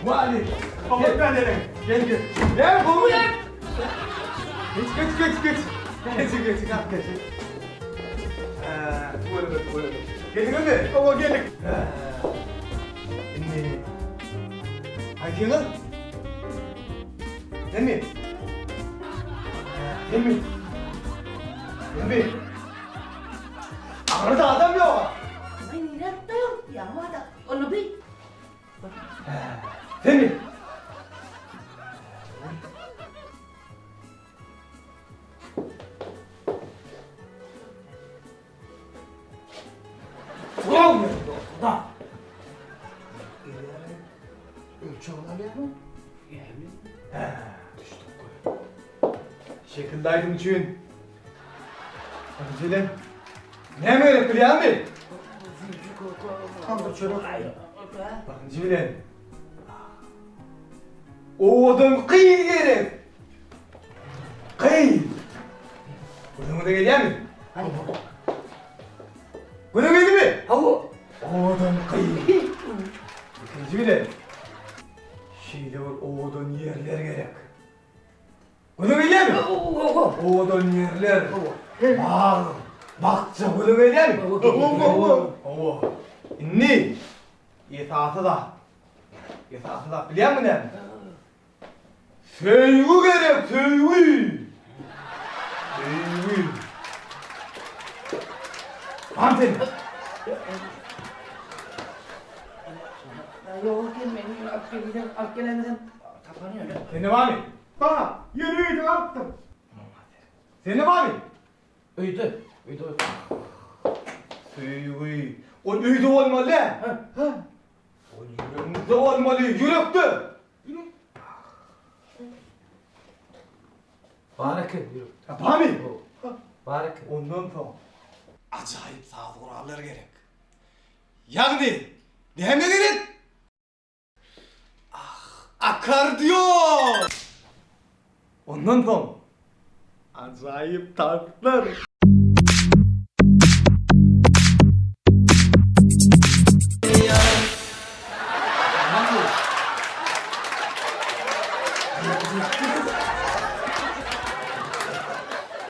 Vali. Gel ben dedim. Gel. Gel bu gel. Geç. Geç. Kalk geç. Buyurun. Gelin mi? Baba geldik. Şimdi. Hangi yıl? Değil mi? Arada adam yok. Ay nerede yok ya ada onu bir. Değil mi? Olmuyor da. Ölçü olabilir mi? Şekildaydım için. Hadi Celal. Ne mi öyle kılıyor mi? Tam da çocuk. Bakın Celal. O adam kıyı gerek. Kıyı. Bunu da geliyor mi? Hayır. Bunu geldi mi? Havu. O adam kıyı. Bakın Celal. Şeyde var o adam yerler gerek. Bunu geliyor mi? O adam yerler. Bakça bunu geliyor mi? Oo. İnni. Yetası da biliyor musun ne? Sevgi gerek, sevgi. Hanımefendi. Yok gelmeyin. Akgelemeden tapanıyor. Senin var mı? Bana yürüydü attım. Senin var mı? Öydü. Sevgi. O üyde olmalı. O yüreğimizde olmalı, yürekte. Baraka yürü. Yapar mı? Baraka. Ondan sonra acayip sağ kurallar gerek. Yani ne gerek? Akordiyon. Ondan sonra acayip tatlar.